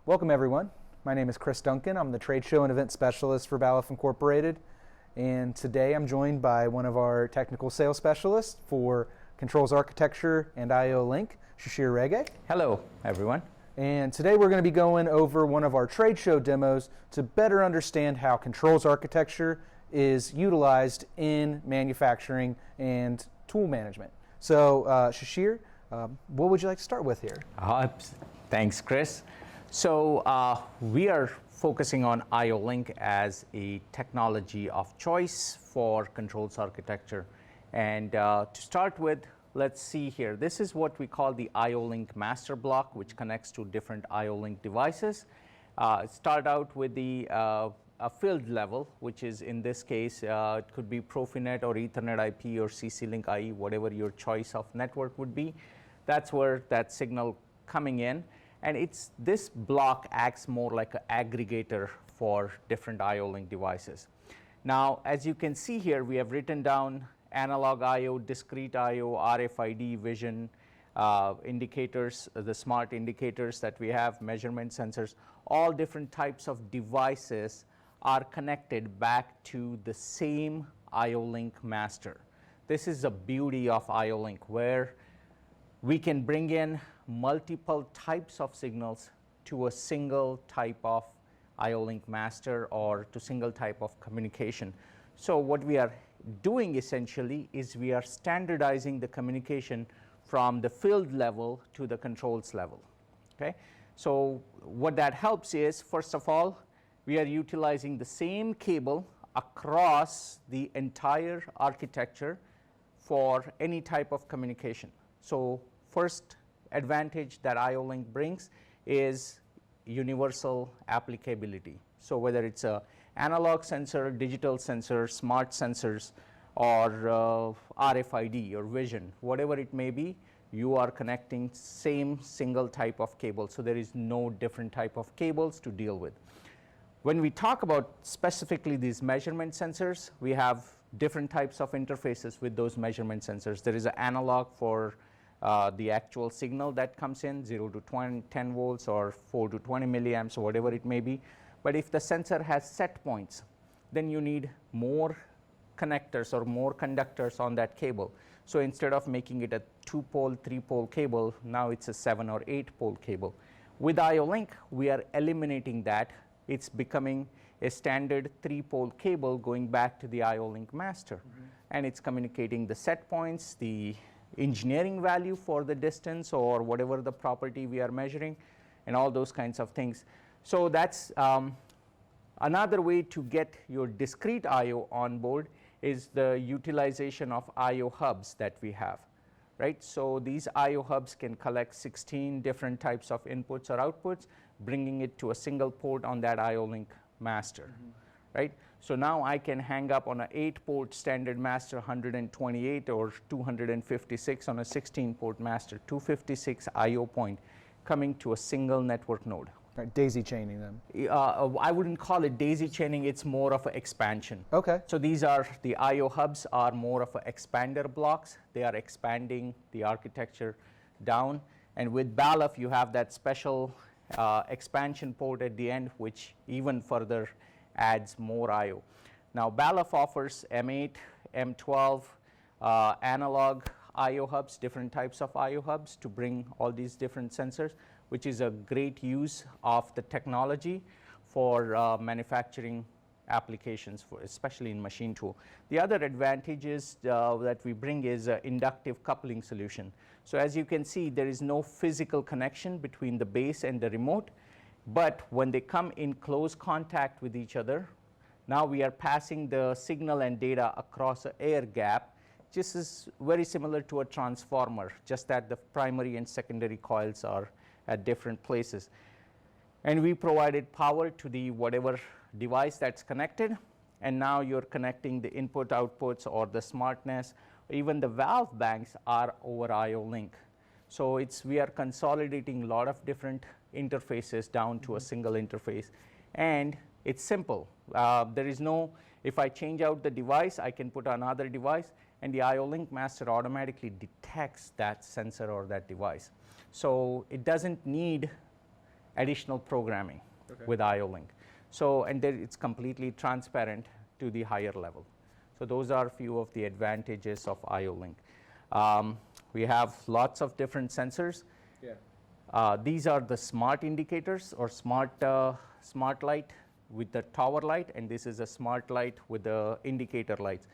Welcome everyone. My name is Chris Duncan. I'm the Trade Show and Event Specialist for Balluff Incorporated. And today I'm joined by one of our Technical Sales Specialists for Controls Architecture and IOLink, Shishir Rege. Hello everyone. And today we're going to be going over one of our trade show demos to better understand how Controls Architecture is utilized in manufacturing and tool management. So Shishir, what would you like to start with here? Thanks, Chris. So we are focusing on IOLink as a technology of choice for controls architecture. And to start with, let's see here. This is what we call the IOLink master block, which connects to different IOLink devices. Start out with the a field level, which is in this case, it could be Profinet or Ethernet IP or CC-Link IE, whatever your choice of network would be. That's where that signal coming in. And this block acts more like an aggregator for different IOLink devices. Now, as you can see here, we have written down analog I/O, discrete I/O, RFID, vision, indicators, the smart indicators that we have, measurement sensors, all different types of devices are connected back to the same IOLink master. This is the beauty of IOLink, where we can bring in multiple types of signals to a single type of IOLink master or to single type of communication. So what we are doing essentially is we are standardizing the communication from the field level to the controls level. Okay? So what that helps is, first of all, we are utilizing the same cable across the entire architecture for any type of communication. So first advantage that IOLink brings is universal applicability. So whether it's a analog sensor, digital sensor, smart sensors, or RFID or vision, whatever it may be, you are connecting same single type of cable. So there is no different type of cables to deal with. When we talk about specifically these measurement sensors, we have different types of interfaces with those measurement sensors. There is an analog for the actual signal that comes in, 0 to 10 volts or 4 to 20 milliamps or whatever it may be. But if the sensor has set points, then you need more connectors or more conductors on that cable. So instead of making it a 2-pole, 3-pole cable, now it's a 7 or 8-pole cable. With IOLink, we are eliminating that. It's becoming a standard 3-pole cable going back to the IOLink master. And it's communicating the set points, the engineering value for the distance or whatever the property we are measuring, and all those kinds of things. So that's another way to get your discrete I/O on board is the utilization of I/O hubs that we have, right? So these I/O hubs can collect 16 different types of inputs or outputs, bringing it to a single port on that IOLink master, right? So now I can hang up on an 8-port standard master 128 or 256 on a 16-port master, 256 I/O point coming to a single network node. Right, daisy chaining them. I wouldn't call it daisy chaining, it's more of an expansion. Okay. So these are, the I/O hubs are more of an expander blocks. They are expanding the architecture down. And with Balluff, you have that special expansion port at the end, which even further adds more I/O. Now Balluff offers M8, M12 analog I/O hubs, different types of I/O hubs to bring all these different sensors, which is a great use of the technology for manufacturing applications, especially in machine tool. The other advantages that we bring is an inductive coupling solution. So as you can see, there is no physical connection between the base and the remote, but when they come in close contact with each other, now we are passing the signal and data across an air gap. This is very similar to a transformer, just that the primary and secondary coils are at different places. And we provided power to the whatever device that's connected, and now you're connecting the input outputs or the smartness, even the valve banks are over IOLink. So we are consolidating a lot of different interfaces down to a single interface, and it's simple. There is no, if I change out the device, I can put another device, and the IOLink master automatically detects that sensor or that device. So it doesn't need additional programming Okay. with IOLink. So, and then it's completely transparent to the higher level. So those are a few of the advantages of IOLink. We have lots of different sensors. Yeah. These are the smart indicators or smart light with the tower light, and this is a smart light with the indicator lights.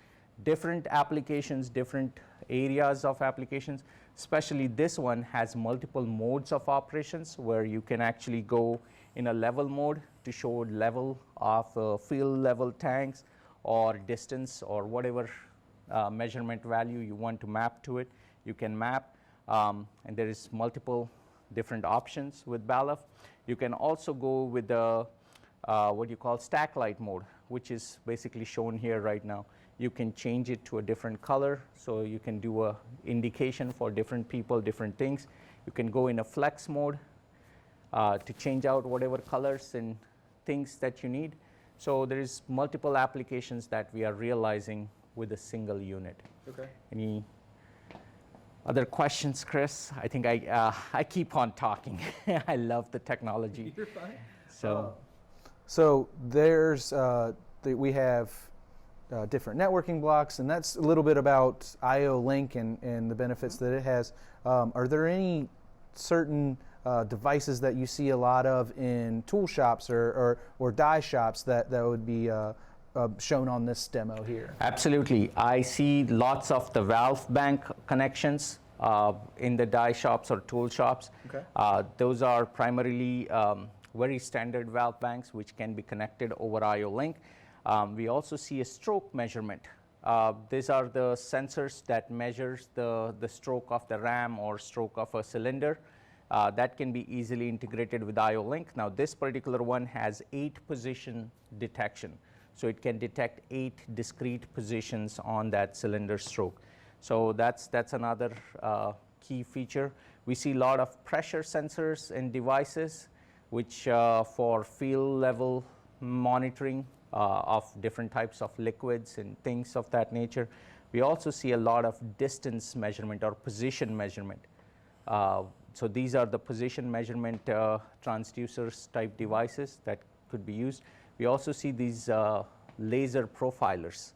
Different applications, different areas of applications, especially this one has multiple modes of operations where you can actually go in a level mode to show level of field level tanks or distance or whatever measurement value you want to map to it. You can map, and there is multiple different options with Balluff. You can also go with the what you call stack light mode, which is basically shown here right now. You can change it to a different color, so you can do a indication for different people, different things. You can go in a flex mode to change out whatever colors and things that you need. So there is multiple applications that we are realizing with a single unit. Okay. Any other questions, Chris? I think I keep on talking. I love the technology. You're fine. So there's we have different networking blocks, and that's a little bit about IOLink and the benefits that it has. Are there any certain devices that you see a lot of in tool shops or die shops that would be shown on this demo here? Absolutely. I see lots of the valve bank connections in the die shops or tool shops. Okay. Those are primarily very standard valve banks which can be connected over IOLink. We also see a stroke measurement. These are the sensors that measures the stroke of the ram or stroke of a cylinder. That can be easily integrated with IOLink. Now this particular one has 8 position detection. So it can detect 8 discrete positions on that cylinder stroke. So that's another key feature. We see a lot of pressure sensors and devices which for field level monitoring of different types of liquids and things of that nature. We also see a lot of distance measurement or position measurement. So these are the position measurement transducers type devices that could be used. We also see these laser profilers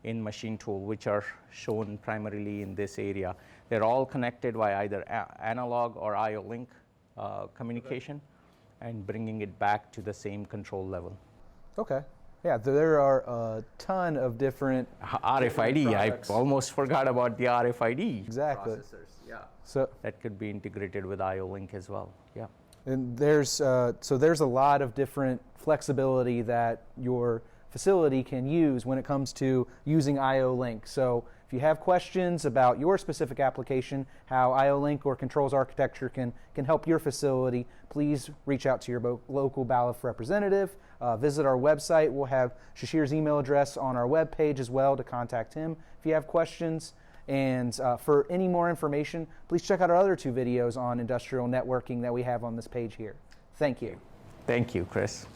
in machine tool, which are shown primarily in this area. They're all connected by either analog or IOLink communication and bringing it back to the same control level. Okay. Yeah, there are a ton of different RFID. I almost forgot about the RFID. Exactly. Processors. Yeah. So that could be integrated with IOLink as well. Yeah. And there's a lot of different flexibility that your facility can use when it comes to using IOLink. So if you have questions about your specific application, how IOLink or controls architecture can help your facility, please reach out to your local Balluff representative. Visit our website. We'll have Shishir's email address on our webpage as well to contact him if you have questions. And for any more information, please check out our other 2 videos on industrial networking that we have on this page here. Thank you. Thank you, Chris.